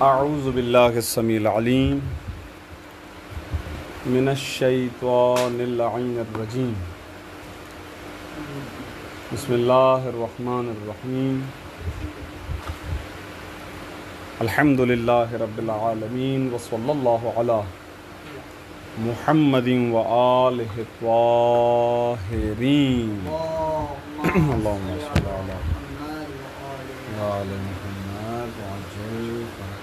اعوذ باللہ السمیع العلیم من الشیطان اللعین الرجیم بسم اللہ الرحمن الرحیم الحمد للہ رب العالمین وصلی اللہ علی محمد وآلہ الطاہرین اللہم صلی علی آل محمد وعجل فرجهم۔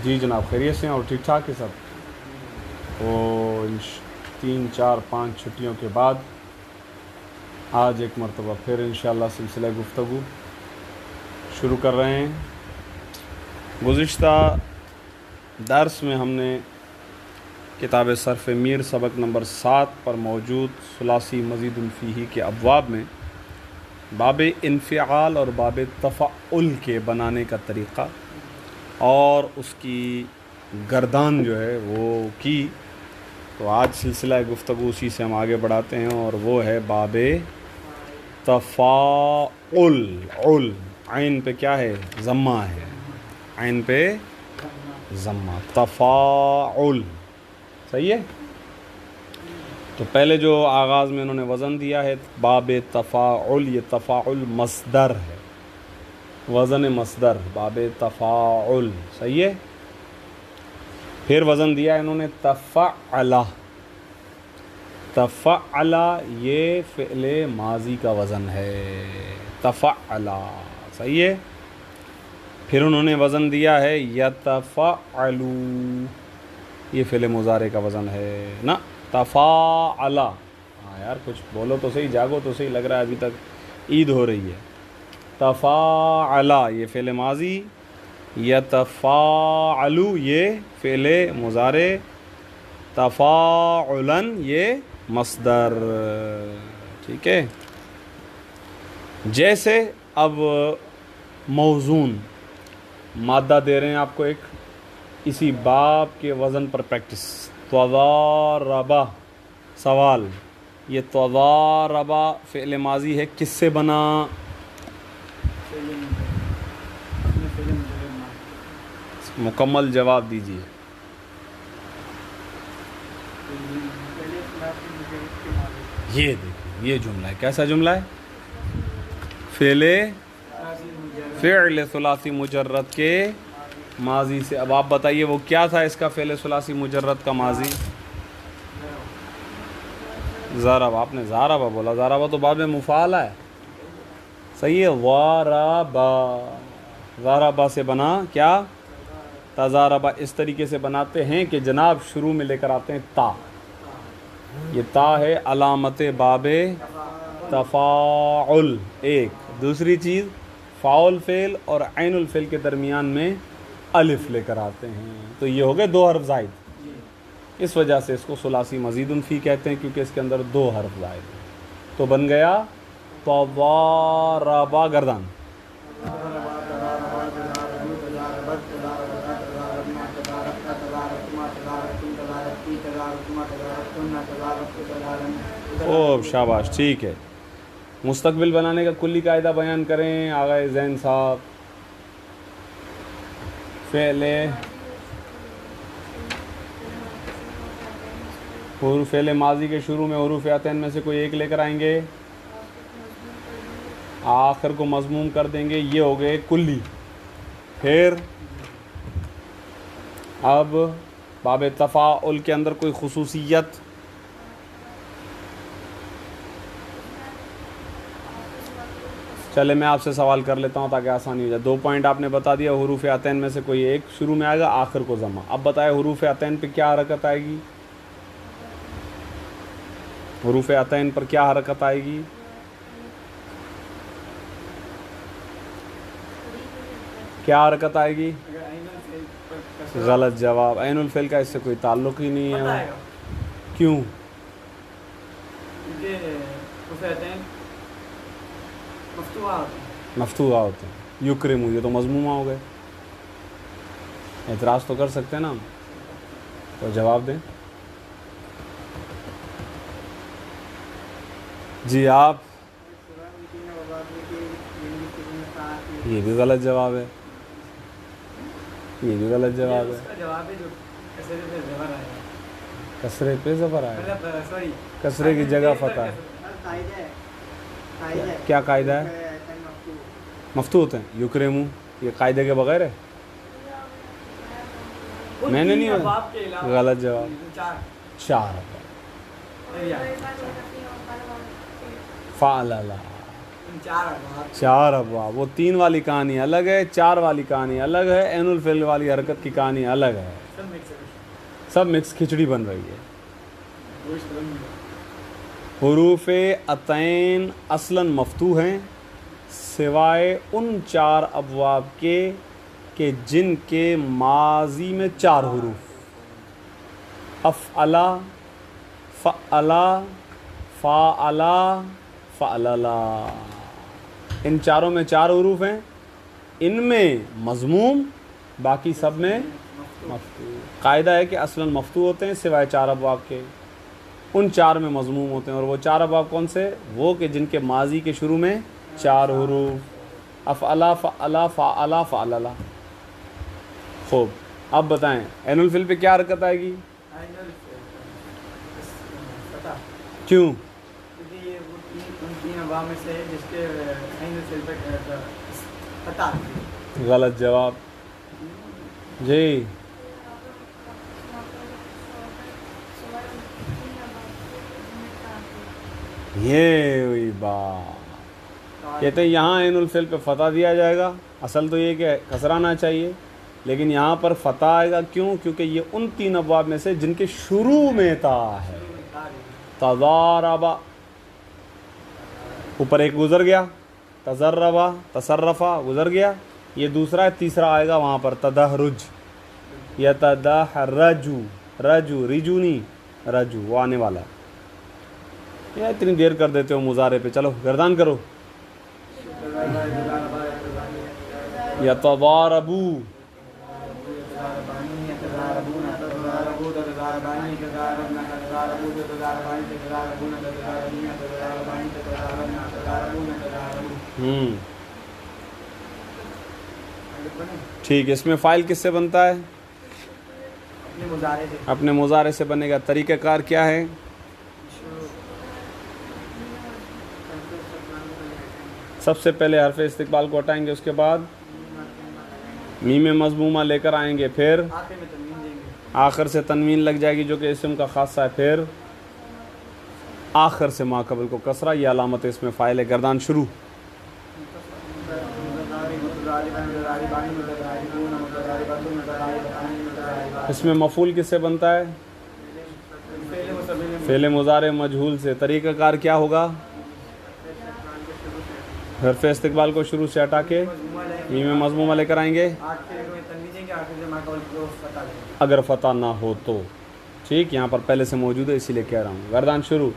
جی جناب خیریت سے ہیں اور ٹھیک ٹھاک ہے سب؟ تو 3 4 5 چھٹیوں کے بعد آج ایک مرتبہ پھر انشاءاللہ سلسلہ گفتگو شروع کر رہے ہیں۔ گزشتہ درس میں ہم نے کتاب صرف میر سبق نمبر 7 پر موجود ثلاثی مزید فیہ کے ابواب میں باب انفعال اور باب تفعل کے بنانے کا طریقہ اور اس کی گردان جو ہے وہ کی، تو آج سلسلہ گفتگو اسی سے ہم آگے بڑھاتے ہیں اور وہ ہے باب تفاعل۔ عل عین پہ کیا ہے؟ ضمہ ہے، عین پہ ضمہ، تفاعل، صحیح ہے؟ تو پہلے جو آغاز میں انہوں نے وزن دیا ہے باب تفاعل، یہ تفاعل مصدر ہے، وزن مصدر باب تفاعل، صحیح ہے؟ پھر وزن دیا ہے انہوں نے تفعل، تفعل یہ فعل ماضی کا وزن ہے، تفعل، صحیح ہے؟ پھر انہوں نے وزن دیا ہے یتفعلو، یہ فعل مضارع کا وزن ہے نا، تفاعل۔ ہاں یار کچھ بولو تو صحیح، جاگو تو صحیح، لگ رہا ہے ابھی تک عید ہو رہی ہے۔ تفاعل یہ فعل ماضی، یتفاعلو یہ فعل مضارع، تفاعلا یہ مصدر، ٹھیک ہے؟ جیسے اب موزون مادہ دے رہے ہیں آپ کو ایک، اسی باب کے وزن پر پریکٹس۔ تضاربہ سوال، یہ تضاربہ فعل ماضی ہے، کس سے بنا؟ مکمل جواب دیجیے۔ یہ دیکھیں یہ جملہ ہے، کیسا جملہ ہے؟ فعل ثلاثی مجرد کے ماضی سے۔ اب آپ بتائیے وہ کیا تھا اس کا فعل ثلاثی مجرد کا ماضی؟ ضرب، آپ نے ضربہ بولا، ضربہ تو باب مفعلہ ہے، صحیح ہے؟ ضربہ، ضربہ سے بنا کیا؟ تضاربہ۔ اس طریقے سے بناتے ہیں کہ جناب شروع میں لے کر آتے ہیں تا، یہ تا ہے علامت باب تفاعل ایک۔ دوسری چیز فاعل فعل اور عین الفعل کے درمیان میں الف لے کر آتے ہیں، تو یہ ہو گئے 2 حرف زائد، اس وجہ سے اس کو ثلاثی مزید فی کہتے ہیں، کیونکہ اس کے اندر 2 حرف زائد ہیں۔ تو بن گیا تضاربہ، گردان، خوب شاباش، ٹھیک ہے۔ مستقبل بنانے کا کلی قاعدہ بیان کریں آغا زین صاحب۔ فعل ماضی کے شروع میں حروف عطین میں سے کوئی ایک لے کر آئیں گے، آخر کو مضموم کر دیں گے، یہ ہو گئے کلی۔ پھر اب باب تفاعل کے اندر کوئی خصوصیت، چلے میں آپ سے سوال کر لیتا ہوں تاکہ آسانی ہو جائے۔ 2 پوائنٹ آپ نے بتا دیا، حروف عطین میں سے کوئی ایک شروع میں آئے گا، آخر کو ضمہ۔ اب بتائے حروف عطین پہ کیا حرکت آئے گی؟ حروف عطین پر کیا حرکت آئے گی؟ کیا حرکت آئے گی؟ غلط جواب، عین الفعل کا اس سے کوئی تعلق ہی نہیں ہے۔ کیوں؟ مفتوحہ ہوتے ہیں، یکرمو یہ تو مضمومہ ہو گئے، اعتراض تو کر سکتے ہیں نا، تو جواب دیں۔ جی آپ یہ بھی غلط جواب ہے، یہ بھی غلط جواب ہے، اس کا جواب ہے جو کسرے پہ زبر آیا ہے، کسرے پہ زبر آیا، مطلب سوری کسرے کی جگہ فتح ہے۔ کیا قاعدہ ہے؟ مفتوح ہوتے ہیں، یکرمو، یہ قاعدے کے بغیر ہے؟ میں نے نہیں ابواب کے علاوہ غلط جواب، چار 4 فعللا، 4 ابواب۔ وہ 3 والی کہانی الگ ہے، 4 والی کہانی الگ ہے، عین الفعل والی حرکت کی کہانی الگ ہے، سب مکس کھچڑی بن رہی ہے۔ حروف عطین اصلاً مفتوح ہیں سوائے ان 4 ابواب کے کہ جن کے ماضی میں 4 حروف، افعلا، فعلا، فاعلا، فعللا، ان چاروں میں 4 حروف ہیں، ان میں مضموم، باقی سب میں مفتوح۔ قاعدہ ہے کہ اصلاً مفتوح ہوتے ہیں سوائے 4 ابواب کے، ان 4 میں مضموم ہوتے ہیں، اور وہ 4 ابواب کون سے؟ وہ کہ جن کے ماضی کے شروع میں 4 حروف، افعلا، فعلا، فاعلا، فعللا۔ خوب، اب بتائیں عین الفعل پہ کیا حرکت آئے گی؟ کیوں؟ کیونکہ یہ وہ ان 3 ابواب میں سے ہے جس کے عین الفعل پہ فتح ہے۔ غلط جواب جی۔ یہ ہوئی بات، کہتے ہیں یہاں عین الفعل پہ فتح دیا جائے گا، اصل تو یہ کہ کسرہ آنا چاہیے، لیکن یہاں پر فتح آئے گا، کیوں؟ کیونکہ یہ ان 3 ابواب میں سے جن کے شروع میں تا ہے۔ تضاربا، اوپر ایک گزر گیا، تضربا، تصرفا گزر گیا، یہ دوسرا ہے، تیسرا آئے گا وہاں پر تدہرج، یتدہرجو، رجو، رجونی، رجو، وہ آنے والا ہے۔ یہ اتنی دیر کر دیتے ہو مضارع پہ، چلو گردان کرو۔ یتضاربو، ٹھیک ہے، اس میں فاعل کس سے بنتا ہے؟ اپنے مضارع سے بنے گا۔ طریقہ کار کیا ہے؟ سب سے پہلے حرف استقبال کو ہٹائیں گے، اس کے بعد میم مضمومہ لے کر آئیں گے، پھر آخر سے تنوین لگ جائے گی جو کہ اسم کا خاصہ ہے، پھر آخر سے ما قبل کو کسرہ، یہ علامت اس میں فاعل ہے۔ گردان شروع۔ اس میں مفعول کس سے بنتا ہے؟ فعل مضارع مجہول سے۔ طریقہ کار کیا ہوگا؟ حرف استقبال کو شروع سے ہٹا کے میم مضمومہ لے کر آئیں گے، اگر فتح نہ ہو تو ٹھیک، یہاں پر پہلے سے موجود ہے اسی لیے کہہ رہا ہوں۔ گردان شروع۔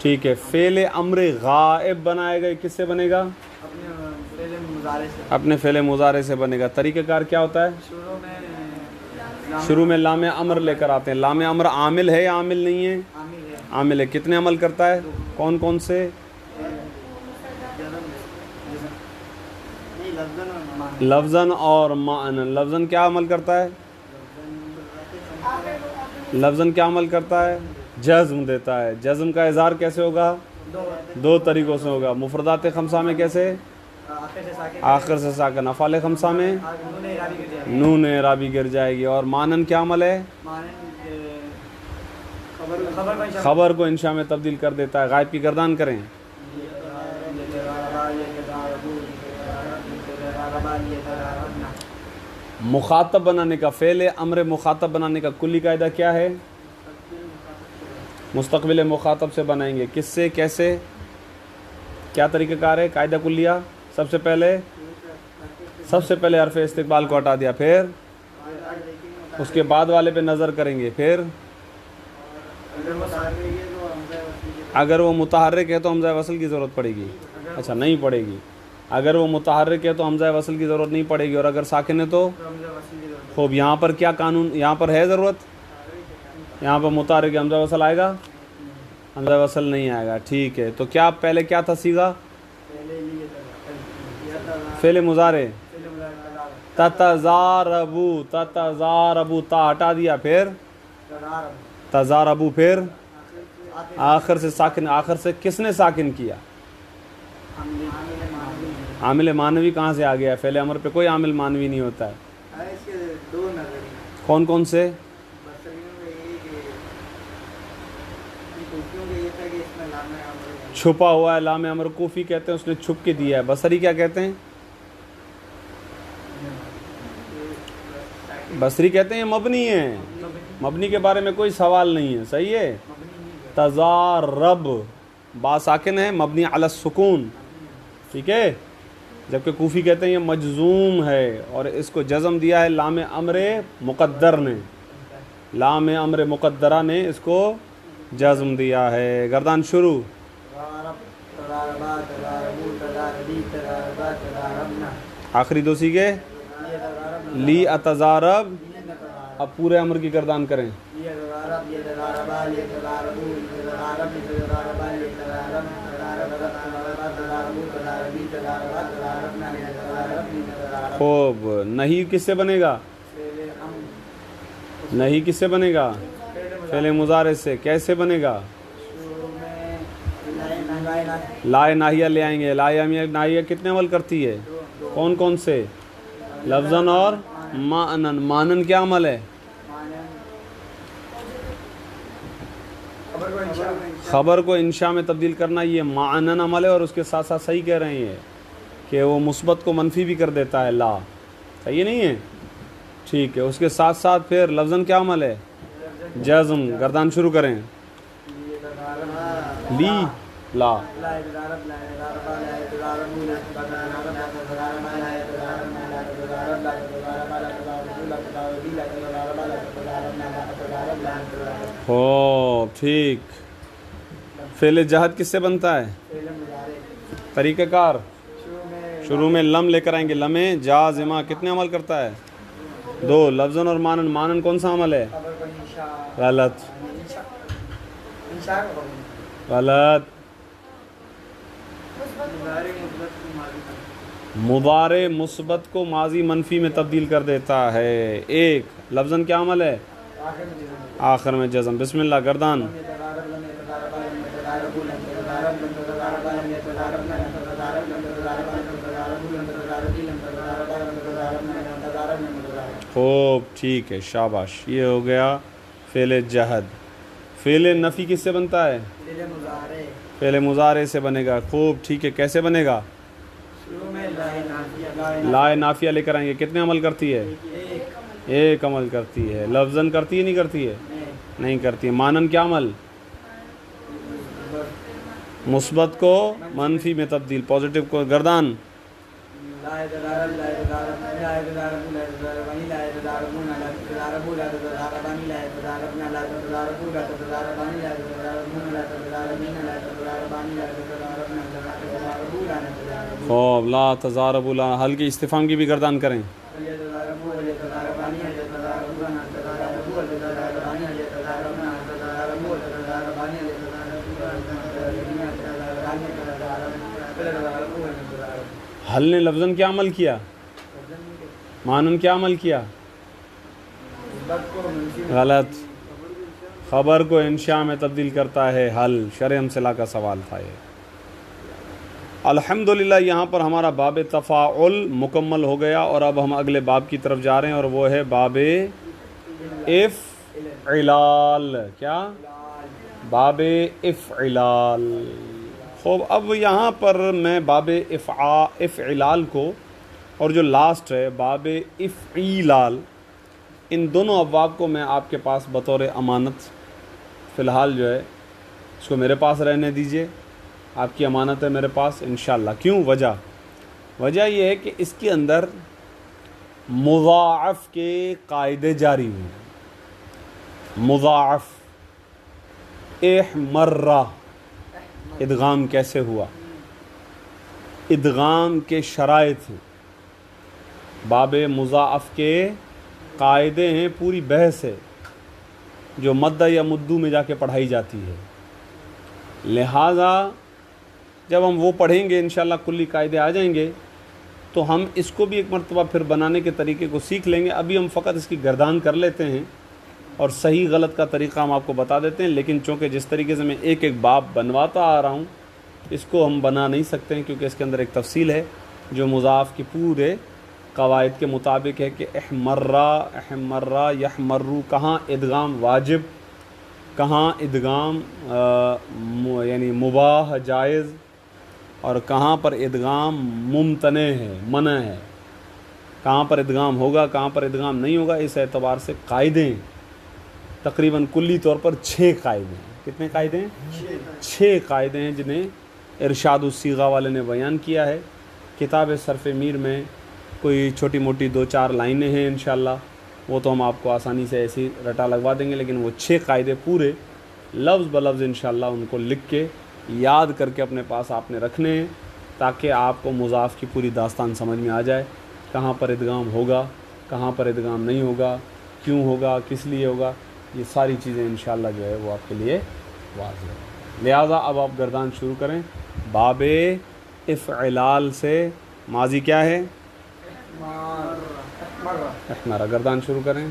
ٹھیک ہے، فعل امر غائب بنائے گا، کس سے بنے گا؟ اپنے فعل مضارع سے بنے گا۔ طریقہ کار کیا ہوتا ہے؟ شروع میں لام امر لے کر آتے ہیں۔ لام امر عامل ہے یا عامل نہیں ہے؟ عامل ہے۔ کتنے عمل کرتا ہے؟ کون کون سے؟ لفظاً اور معنن۔ لفظاً کیا عمل کرتا ہے؟ لفظاً کیا عمل کرتا ہے؟ جزم دیتا ہے۔ جزم کا اظہار کیسے ہوگا؟ 2 طریقوں سے ہوگا۔ مفردات خمسہ میں کیسے؟ آخر سے ساکن۔ افعال خمسہ میں نون اعرابی گر جائے گی۔ اور معنن کیا عمل ہے؟ خبر کو انشاء میں تبدیل کر دیتا ہے۔ غائب کی گردان کریں۔ مخاطب بنانے کا، فعل امر مخاطب بنانے کا کلی قاعدہ کیا ہے؟ مستقبل مخاطب سے بنائیں گے۔ کس سے؟ کیسے؟ کیا طریقہ کار ہے؟ قاعدہ کلیہ سب سے پہلے حرف استقبال کو ہٹا دیا، پھر اس کے بعد والے پہ نظر کریں گے، پھر اگر وہ متحرک ہے تو حمزہ وصل کی ضرورت پڑے گی؟ اچھا، نہیں پڑے گی۔ اگر وہ متحرک ہے تو حمزہ وصل کی ضرورت نہیں پڑے گی، اور اگر ساکن ہے تو خوب۔ یہاں پر کیا قانون، یہاں پر ہے ضرورت، یہاں پر متحرک حمزہ وصل آئے گا؟ حمزہ وصل نہیں آئے گا، ٹھیک ہے۔ تو کیا پہلے کیا تھا صیغہ؟ پہلے یہ تھا فعل مضارع فعل مضارع تتزاربو، تتزاربو تا ہٹا دیا، پھر تضارب تزاربو، پھر آخر آخر سے ساکن، آخر سے کس نے ساکن کیا؟ عامل معنوی کہاں سے آ گیا؟ فعل امر پہ کوئی عامل معنوی نہیں ہوتا ہے۔ اس کے دو نظریے کون کون سے؟ بصریوں میں یہ کہ کوفیوں میں یہ تھا کہ اس میں لام امر چھپا ہوا ہے، لام امر کوفی کہتے ہیں اس نے چھپ کے دیا ہے۔ بصری کیا کہتے ہیں؟ بصری کہتے ہیں یہ مبنی ہے، مبنی کے بارے میں کوئی سوال نہیں ہے، صحیح ہے۔ تزارب با ساکن ہے، مبنی علی السکون، ٹھیک ہے۔ جبکہ کوفی کہتے ہیں یہ مجزوم ہے، اور اس کو جزم دیا ہے لام امر مقدر نے، لام امر مقدرہ نے اس کو جزم دیا ہے۔ گردان شروع۔ آخری دو سیگے لی اتزارب، اب پورے امر کی گردان کریں۔ خوب، نہیں کس سے بنے گا؟ نہیں کس سے بنے گا؟ فعل مضارع سے۔ کیسے بنے گا؟ لائے ناہیہ لے آئیں گے۔ لائے ناہیہ کتنے عمل کرتی ہے؟ کون کون سے؟ لفظاً اور معنن۔ معنن کیا عمل ہے؟ خبر کو انشاء میں تبدیل کرنا یہ معنن عمل ہے، اور اس کے ساتھ ساتھ صحیح کہہ رہے ہیں کہ وہ مثبت کو منفی بھی کر دیتا ہے، لا، صحیح نہیں ہے؟ ٹھیک ہے۔ اس کے ساتھ ساتھ پھر لفظاً کیا عمل ہے؟ جزم۔ گردان شروع کریں۔ لی لا، ہو ٹھیک۔ فعل جہد کس سے بنتا ہے؟ طریقہ کار شروع میں لم لے کر آئیں گے، لم جازمہ کتنے عمل کرتا ہے؟ دو، لفظاً اور مانن۔ مانن کون سا عمل ہے؟ غلط، غلط۔ مضارع مثبت کو ماضی منفی میں تبدیل کر دیتا ہے۔ ایک لفظاً کیا عمل ہے؟ آخر میں جزم۔ بسم اللہ، گردان۔ خوب، ٹھیک ہے، شاباش۔ یہ ہو گیا فعل جہد۔ فعل نفی کس سے بنتا ہے؟ فعل مضارع سے بنے گا۔ خوب، ٹھیک ہے، کیسے بنے گا؟ لائے نافیہ لے کر آئیں گے، کتنے عمل کرتی ہے؟ ایک عمل کرتی ہے۔ لفظاً کرتی ہے نہیں کرتی ہے؟ نہیں کرتی ہے۔ مانن کیا عمل؟ مثبت کو منفی میں تبدیل، پازیٹیو کو۔ گردان۔ خوب، لا تضاربوا، لا حل کی استفہام کی بھی گردان کریں۔ حل نے لفظاً کیا عمل کیا؟ مانن کیا عمل کیا؟ غلط، خبر کو انشاء میں تبدیل کرتا ہے حل۔ شرح امثلہ کا سوال تھا یہ۔ الحمدللہ یہاں پر ہمارا باب تفاعل مکمل ہو گیا، اور اب ہم اگلے باب کی طرف جا رہے ہیں، اور وہ ہے باب افعلال۔ کیا؟ باب افعلال۔ خوب، اب یہاں پر میں باب افعلال کو، اور جو لاسٹ ہے باب افعیلال، ان دونوں ابواب کو میں آپ کے پاس بطور امانت فی الحال جو ہے اس کو میرے پاس رہنے دیجئے۔ آپ کی امانت ہے میرے پاس انشاءاللہ۔ کیوں؟ وجہ یہ ہے کہ اس کے اندر مضاعف کے قاعدے جاری ہوئے ہیں۔ مضاعف، احمرہ، ادغام کیسے ہوا، ادغام کے شرائط ہیں، باب مضاعف کے قاعدے ہیں، پوری بحث ہے جو مدہ یا مدو میں جا کے پڑھائی جاتی ہے۔ لہٰذا جب ہم وہ پڑھیں گے انشاءاللہ کلی قاعدے آ جائیں گے تو ہم اس کو بھی ایک مرتبہ پھر بنانے کے طریقے کو سیکھ لیں گے. ابھی ہم فقط اس کی گردان کر لیتے ہیں اور صحیح غلط کا طریقہ ہم آپ کو بتا دیتے ہیں. لیکن چونکہ جس طریقے سے میں ایک ایک باب بنواتا آ رہا ہوں اس کو ہم بنا نہیں سکتے ہیں کیونکہ اس کے اندر ایک تفصیل ہے جو مضاف کی پورے قواعد کے مطابق ہے کہ احمرہ یحمرو کہاں ادغام واجب، کہاں ادغام یعنی مباح جائز، اور کہاں پر ادغام ممتنع ہے منع ہے، کہاں پر ادغام ہوگا کہاں پر ادغام نہیں ہوگا. اس اعتبار سے قاعدے ہیں تقریباً کلی طور پر 6 قاعدے ہیں. کتنے قاعدے ہیں؟ 6 قاعدے ہیں جنہیں ارشاد الصیغہ والے نے بیان کیا ہے. کتاب صرف میر میں کوئی چھوٹی موٹی 2-4 لائنیں ہیں انشاءاللہ، وہ تو ہم آپ کو آسانی سے ایسی رٹا لگوا دیں گے. لیکن وہ 6 قاعدے پورے لفظ بلفظ انشاءاللہ ان کو لکھ کے یاد کر کے اپنے پاس آپ نے رکھنے ہیں تاکہ آپ کو مضاف کی پوری داستان سمجھ میں آ جائے. کہاں پر ادغام ہوگا کہاں پر ادغام نہیں ہوگا، کیوں ہوگا کس لیے ہوگا، یہ ساری چیزیں انشاءاللہ جو ہے وہ آپ کے لیے واضح ہے. لہٰذا اب آپ گردان شروع کریں. باب افعلال سے ماضی کیا ہے؟ احمرہ. گردان شروع کریں.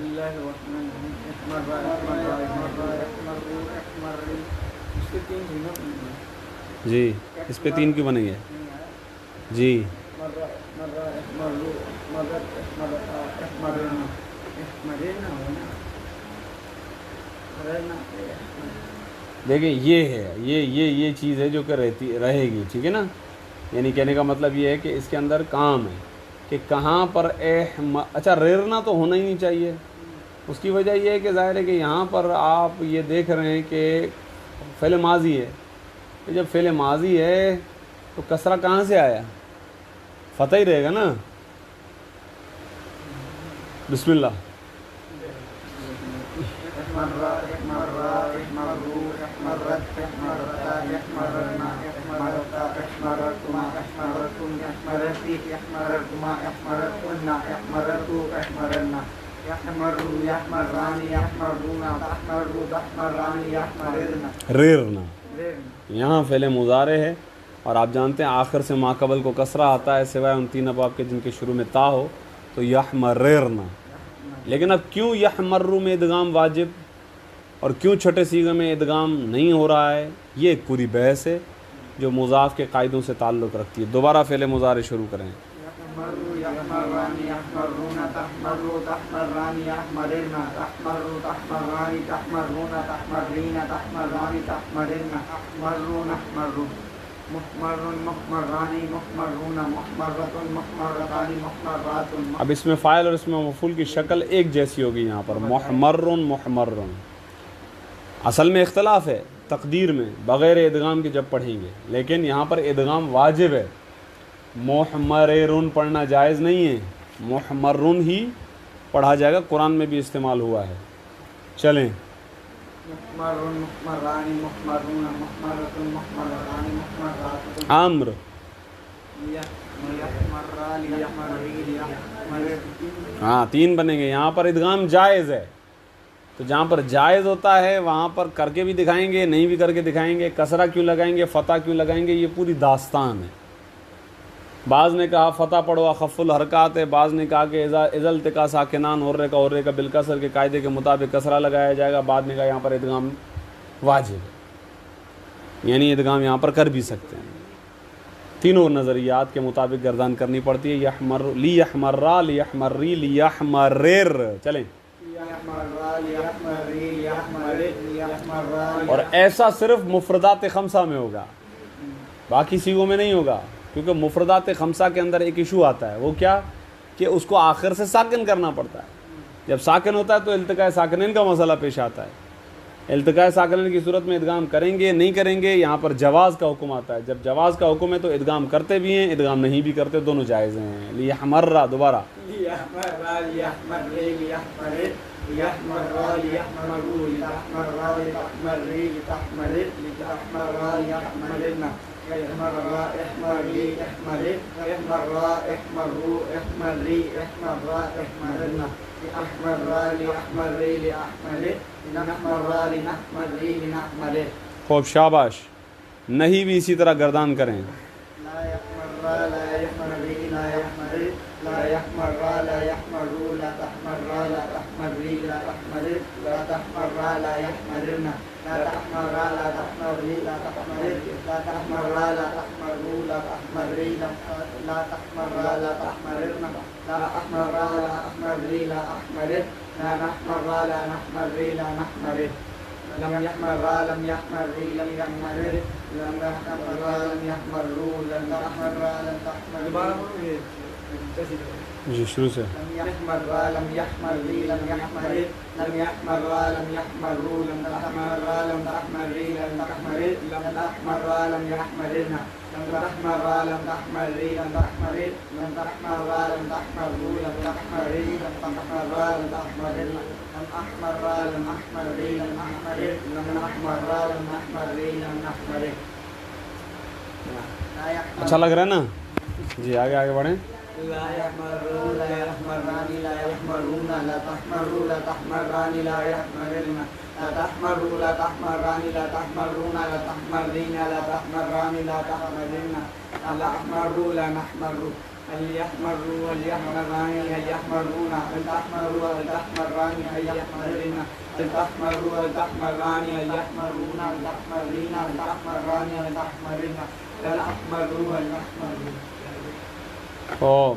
جی اس پہ 3 کیوں بنے گے؟ جی دیکھیں یہ ہے یہ چیز ہے جو کہ رہے گی، ٹھیک ہے نا. یعنی کہنے کا مطلب یہ ہے کہ اس کے اندر کام ہے کہ کہاں پر اچھا ریرنا تو ہونا ہی نہیں چاہیے. اس کی وجہ یہ ہے کہ ظاہر ہے کہ یہاں پر آپ یہ دیکھ رہے ہیں کہ فعل ماضی ہے. جب فعل ماضی ہے تو کسرہ کہاں سے آیا؟ فتح ہی رہے گا نا. بسم اللہ. ریرنا یہاں فعل مضارع ہے اور آپ جانتے ہیں آخر سے ما قبل کو کسرہ آتا ہے سوائے ان 3 ابواب کے جن کے شروع میں تا ہو تو یحمررنا. لیکن اب کیوں یحمرو میں ادغام واجب اور کیوں چھوٹے صیغے میں ادغام نہیں ہو رہا ہے، یہ ایک پوری بحث ہے جو مضاف کے قاعدوں سے تعلق رکھتی ہے. دوبارہ فعل مضارع شروع کریں. اب اس میں فاعل اور اس میں مفعول کی شکل ایک جیسی ہوگی. یہاں پر محمرن اصل میں اختلاف ہے تقدیر میں بغیر ادغام کے جب پڑھیں گے، لیکن یہاں پر ادغام واجب ہے. محمرن پڑھنا جائز نہیں ہے، محمرن ہی پڑھا جائے گا. قرآن میں بھی استعمال ہوا ہے. چلیں عمر. ہاں 3 بنیں گے. یہاں پر ادغام جائز ہے تو جہاں پر جائز ہوتا ہے وہاں پر کر کے بھی دکھائیں گے، نہیں بھی کر کے دکھائیں گے. کسرہ کیوں لگائیں گے، فتح کیوں لگائیں گے، یہ پوری داستان ہے. بعض نے کہا فتح پڑھو اخف الحرکات ہے، بعض نے کہا کہ اذا التقا ساکنان اور کا بالکسر کے قاعدے کے مطابق کسرہ لگایا جائے گا. بعد نے کہا یہاں پر ادغام واجب ہے، یعنی ادغام یہاں پر کر بھی سکتے ہیں. تینوں نظریات کے مطابق گردان کرنی پڑتی ہے. یحمر لی یحمرا لی یحمری لی یحمرر. چلیں اور ایسا صرف مفردات خمسہ میں ہوگا، باقی صیغوں میں نہیں ہوگا. کیونکہ مفردات خمسہ کے اندر ایک ایشو آتا ہے، وہ کیا کہ اس کو آخر سے ساکن کرنا پڑتا ہے. جب ساکن ہوتا ہے تو التقاء ساکنین کا مسئلہ پیش آتا ہے. التقاء ساکنین کی صورت میں ادغام کریں گے نہیں کریں گے، یہاں پر جواز کا حکم آتا ہے. جب جواز کا حکم ہے تو ادغام کرتے بھی ہیں، ادغام نہیں بھی کرتے، دونوں جائز ہیں. لیحمرہ دوبارہ خوب شاباش. نہیں بھی اسی طرح گردان کریں. لا يحمر لا يحمر لا يحمر لا يحمر لا يحمر لا تحمر لا تحمر لا تحمر لا تحمر لا يحمرنا لا تحمر لا تحمر لا تحمر لا تحمر لا تحمر لا تحمر لا تحمر لا تحمرنا لا أحمر لا أحمر لا أحمر لا نحمر لا نحمر لا نحمر لم يحمر لم يحمر لم يحمر لم يحمر لم يحمر لم تحمر لم تحمر جی شروع سے. لم يحمر لم يحمر لم يحمر لم يحمر لم يحمر لم تحمر لم تحمر لم تحمر لم تحمر لم يحمرنا لم تحمر لم تحمر لم تحمر لم تحمر لم تحمر لم تحمر لم تحمر لم تحمر لم أحمر لم أحمر لم أحمر لم أحمر لم أحمر لم أحمر. اچھا لگ رہا ہے نا؟ جی آگے آگے بڑھیں. لا يحمر لا يحمران لا يحمرون لا تحمر لا تحمران لا يحمرن لا تحمر لا تحمران لا تحمرون لا تحمرين لا تحمران لا تحمرن لا أحمر لا نحمر هل يحمر هل يحمران هل يحمرون هل تحمر هل تحمران هل يحمرن هل تحمر هل تحمران هل يحمرون هل تحمرين هل تحمران هل تحمرن لا أحمر هل نحمر. او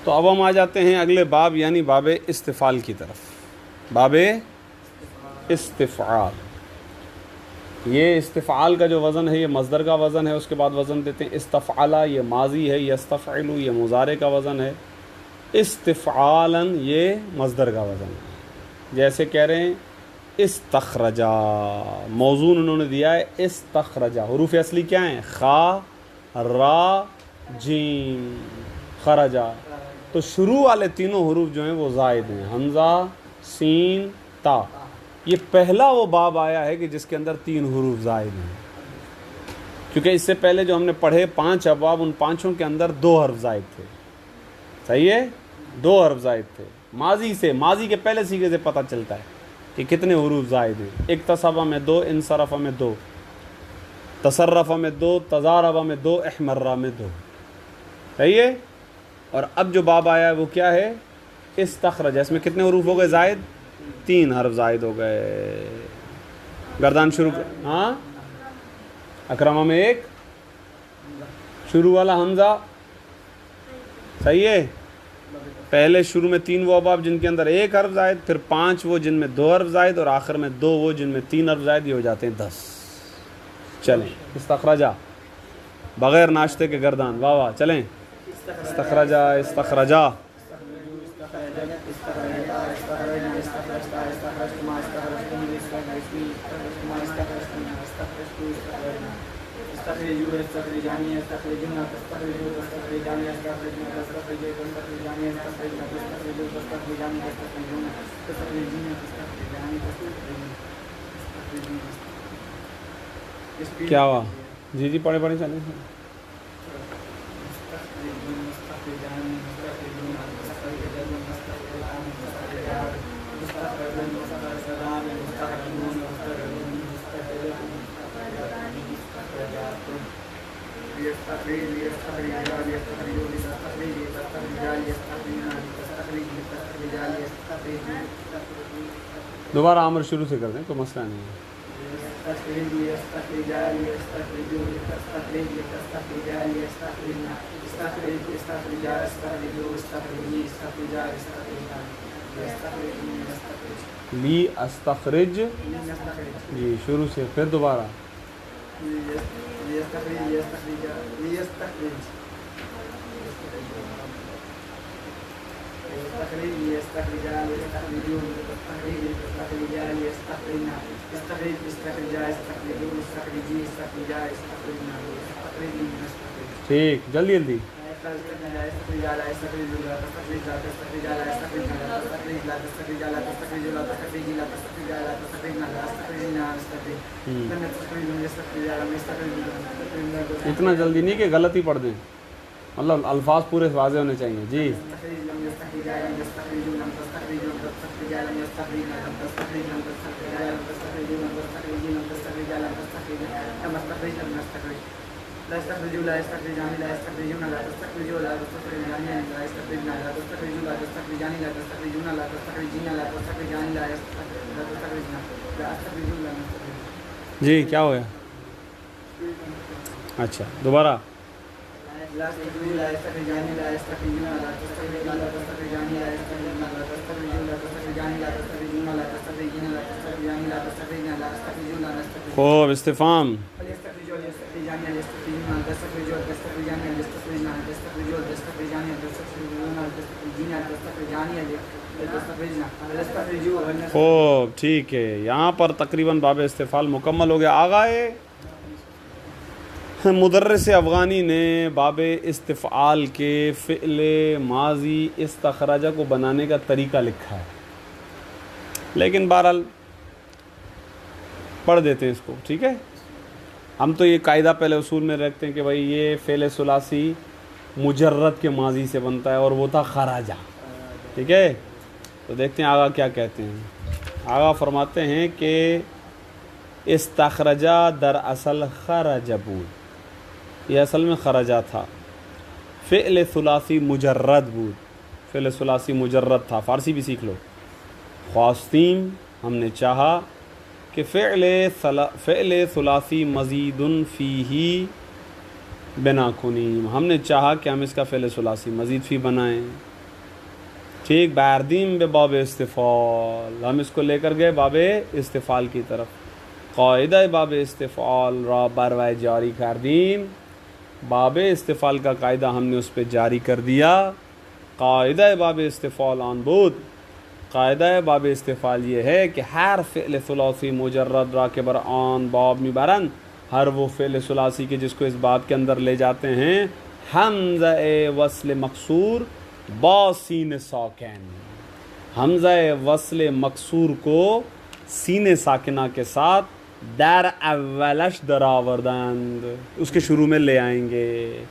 تو اب ہم آ جاتے ہیں اگلے باب یعنی باب استفعال کی طرف. باب استفعال. یہ استفعال کا جو وزن ہے یہ مصدر کا وزن ہے. اس کے بعد وزن دیتے ہیں استفعلا، یہ ماضی ہے. یستفعل یہ مضارع کا وزن ہے. استفعالا یہ مصدر کا وزن ہے. جیسے کہہ رہے ہیں استخرجا، موزون انہوں نے دیا ہے استخرجا. حروف اصلی کیا ہیں؟ خا را جیم. خرجا. تو شروع والے تینوں حروف جو ہیں وہ زائد ہیں، حمزہ سین تا. یہ پہلا وہ باب آیا ہے کہ جس کے اندر 3 حروف زائد ہیں، کیونکہ اس سے پہلے جو ہم نے پڑھے 5 ابواب، ان 5 کے اندر 2 حرف زائد تھے. صحیح ہے؟ 2 حرف زائد تھے. ماضی سے، ماضی کے پہلے سیغے سے پتہ چلتا ہے کہ کتنے حروف زائد ہیں. اکتسبہ میں 2، انصرفہ میں 2، تصرفہ میں 2، تضاربہ میں 2، احمرہ میں 2. صحیح ہے؟ اور اب جو باب آیا ہے وہ کیا ہے؟ استخرج. اس میں کتنے حروف ہو گئے زائد؟ 3 حرف زائد ہو گئے. گردان شروع ہاں اکرمہ میں 1 شروع والا حمزہ. صحیح ہے؟ پہلے شروع میں 3 وہ ابواب جن کے اندر 1 حرف زائد، پھر 5 وہ جن میں 2 حرف زائد، اور آخر میں 2 وہ جن میں 3 حرف زائد. یہ ہو جاتے ہیں 10. چلیں استخرجا بغیر ناشتے کے گردان. واہ واہ. چلیں استخرجا استخرجا. کیا ہوا؟ جی جی پڑھے پڑھے چلیں. دوبارہ عمر شروع سے کر دیں، کوئی مسئلہ نہیں ہے. لی استخرج. جی شروع سے پھر دوبارہ. ٹھیک جلدی جلدی. اتنا جلدی نہیں کہ غلطی پڑھ دیں. مطلب الفاظ پورے واضح ہونے چاہیے. جی يستخرج لم يستخرج لم يستخرج لم تستخرج لم تستخرج لم يستخرج لم تستخرج لم تستخرج لم تستخرج لم تستخرج لم تستخرج لم تستخرج لم تستخرج لم نستخرج لا يستخرج لا يستخرجان لا يستخرجون لا تستخرج لا تستخرجان لا يستخرجن لا تستخرج لا تستخرجان لا تستخرجون لا تستخرجين لا تستخرجان لا تستخرجن لا استخرجون لا نستخرج. جی کیا ہوا؟ اچھا دوبارہ. لا يستخرج لا يستخرجان لا يستخرجون لا تستخرج لا تستخرجان لا يستخرجن لا تستخرج لا تستخرجان لا تستخرجون لا تستخرجين لا تستخرجان لا تستخرجن لا استخرجون لا نستخرج. خوب استفهام. يستخرج يستخرجان يستخرجون يستخرج يستخرجان يستخرجن يستخرج يستخرجان يستخرجون يستخرجين يستخرجان يستخرجون. خوب ٹھیک ہے. یہاں پر تقریباً باب استفعال مکمل ہو گیا. آغائے مدرس افغانی نے باب استفعال کے فعل ماضی استخرجہ کو بنانے کا طریقہ لکھا ہے، لیکن بہرحال پڑھ دیتے ہیں اس کو. ٹھیک ہے، ہم تو یہ قاعدہ پہلے اصول میں رکھتے ہیں کہ بھائی یہ فعل ثلاثی مجرد کے ماضی سے بنتا ہے اور وہ تھا خراجہ. ٹھیک ہے، تو دیکھتے ہیں آگا کیا کہتے ہیں. آگا فرماتے ہیں کہ استخرجہ در اصل خرج بود، یہ اصل میں خرجہ تھا. فعل ثلاثی مجرد بود، فعل ثلاثی مجرد تھا. فارسی بھی سیکھ لو. خواستیم ہم نے چاہا کہ فعل ثلاثی مزید فیہ بنا کنیم، ہم نے چاہا کہ ہم اس کا فعل ثلاثی مزید فی بنائیں. ٹھیک، باردیم بے باب استفعال، ہم اس کو لے کر گئے باب استفعال کی طرف. قاعدہ باب استفعال را بروائے جاری کردیم، باب استفعال کا قاعدہ ہم نے اس پہ جاری کر دیا. قاعدہ باب استفعال آن بود، قاعدہ باب استفعال یہ ہے کہ ہر فعل ثلاثی مجرد را کے بر آن باب میبرن، ہر وہ فعل ثلاثی کے جس کو اس باب کے اندر لے جاتے ہیں حمزہ وصل مکسور با سین ساکن، حمزہ وصل مکسور کو سین ساکنہ کے ساتھ در اولش در آوردند، اس کے شروع میں لے آئیں گے.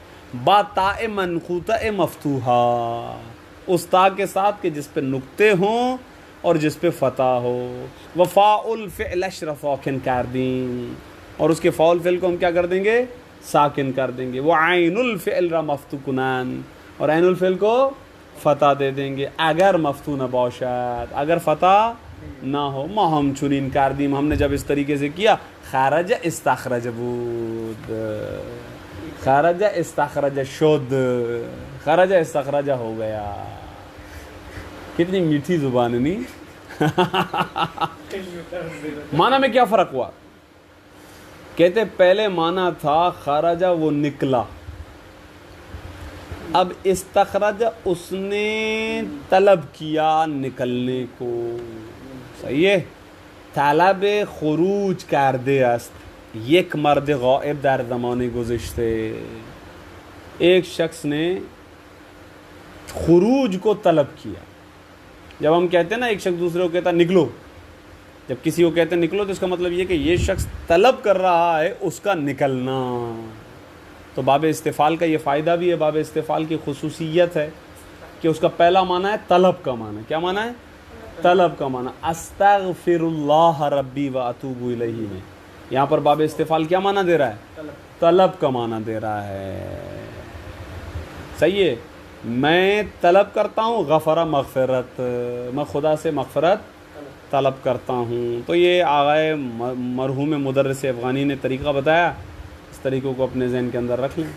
با تاء منقوطہ مفتوحہ، اس تا کے ساتھ کہ جس پہ نقطے ہوں اور جس پہ فتح ہو. وفاء الفعل اشرف ساکن کر دیں، اور اس کے فاعل فعل کو ہم کیا کر دیں گے؟ ساکن کر دیں گے. وہ عین الفعل را مفتو کنن، اور عین الفعل کو فتح دے دیں گے اگر مفتو نہ باشد، اگر فتح نہ ہو. ما ہم چنین کردیم، ہم نے جب اس طریقے سے کیا خرج استخرج بود، خرج استخرج شد، خرج استخرج ہو گیا. کتنی میٹھی زبان ہے نہیں. معنی میں کیا فرق ہوا؟ کہتے پہلے معنی تھا خرج وہ نکلا، اب استخرج اس نے طلب کیا نکلنے کو. صحیح ہے. طلب خروج کرده است یک مرد غائب در زمان گذشته، ایک شخص نے خروج کو طلب کیا. جب ہم کہتے ہیں نا ایک شخص دوسرے کو کہتا نکلو، جب کسی کو کہتے ہیں نکلو تو اس کا مطلب یہ کہ یہ شخص طلب کر رہا ہے اس کا نکلنا. تو باب استفعال کا یہ فائدہ بھی ہے، باب استفعال کی خصوصیت ہے کہ اس کا پہلا معنی ہے طلب کا معنی. کیا معنی ہے؟ طلب کا معنی. استغفر اللہ ربی و اتوب الیہ میں یہاں پر باب استفعال کیا معنی دے رہا ہے؟ طلب کا معنی دے رہا ہے. صحیح ہے. میں طلب کرتا ہوں غفر مغفرت، میں خدا سے مغفرت طلب کرتا ہوں. تو یہ آغائے مرحوم مدرس افغانی نے طریقہ بتایا، اس طریقوں کو اپنے ذہن کے اندر رکھ لیں.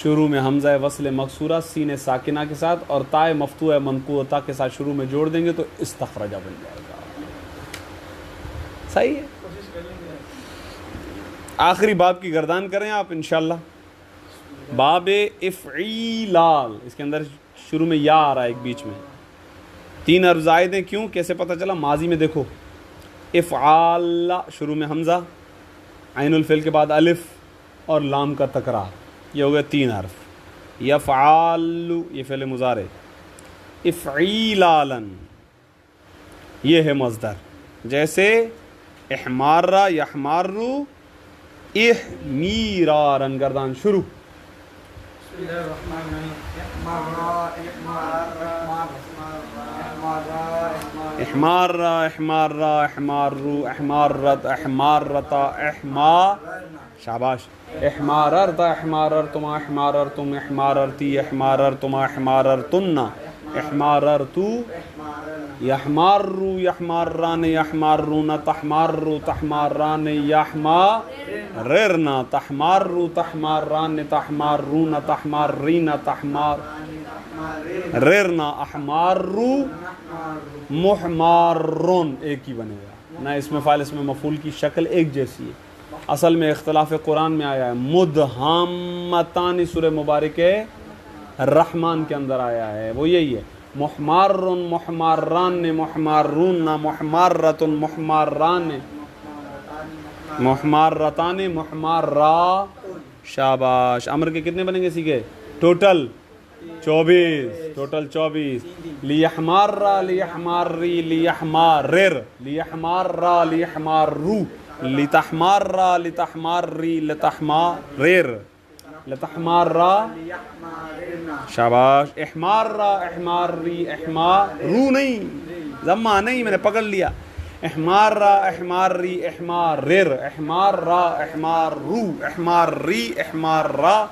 شروع میں حمزہ وصل مکسورہ سین ساکنہ کے ساتھ اور تائے مفتوح منقوطہ کے ساتھ شروع میں جوڑ دیں گے تو استخرجہ بن جائے گا. صحیح ہے. آخری باب کی گردان کریں آپ انشاءاللہ. باب افعیلال، اس کے اندر شروع میں یا آ رہا ہے ایک بیچ میں. 3 حرف زائد ہیں. کیوں؟ کیسے پتہ چلا؟ ماضی میں دیکھو افعال شروع میں حمزہ، عین الفعل کے بعد الف اور لام کا تکرار، یہ ہو گئے 3 حرف. یفعال یہ فعل مضارع، افعیلالا یہ ہے مصدر. جیسے احمارا یحمارو احمیرارن گردان شروع، احمارا احمارا احمارو احمارت احمارتا احمار شاباش احماررتا احماررتما احماررتم احماررتی احماررتما احماررتن احماررتو یحمارو یحماران یحمارون تحمارو تحماران یحماررنا تحمارو تحماران تحمارون تحمارین تحماررنا احمارو محمارون ایک ہی بنے گا نہ اس میں فاعل اس میں مفعول کی شکل ایک جیسی ہے. اصل میں اختلاف قرآن میں آیا ہے مدہامتان سورہ مبارک رحمان کے اندر آیا ہے وہ یہی ہے محمارن محماران محمارون محمارتن محماران محمارتان محمارا شاباش. امر کے کتنے بنیں گے سیکھے ٹوٹل 24 لیحمارا لیحماری لیحمارر لیحمارا لیحمارو لتحمارا لتحماری لتحمارر لتحمارا شاباش. احمارا احماری احمارو نہیں ضمہ نہیں میں نے پکڑ لیا احمارا احماری احمارر احمارا احمارو احماری احمارا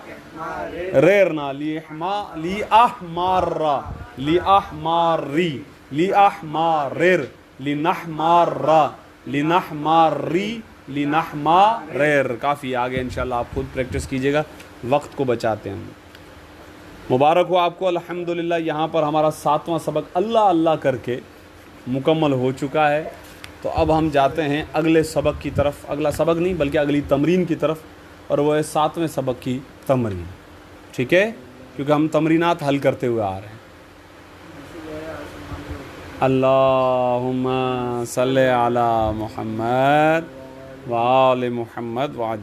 ریرنا لیاحمارا لیاحماری لیاحمارر لنحمارا لنحماری لنحمارر. کافی آگے انشاءاللہ آپ خود پریکٹس کیجئے گا وقت کو بچاتے ہیں. مبارک ہو آپ کو الحمدللہ. یہاں پر ہمارا 7واں سبق اللہ اللہ کر کے مکمل ہو چکا ہے. تو اب ہم جاتے ہیں اگلے سبق کی طرف. اگلا سبق نہیں بلکہ اگلی تمرین کی طرف اور وہ ہے 7ویں سبق کی تمرین. ٹھیک ہے کیونکہ ہم تمرینات حل کرتے ہوئے آ رہے ہیں. اللہم صلی علی محمد وآل محمد وعجل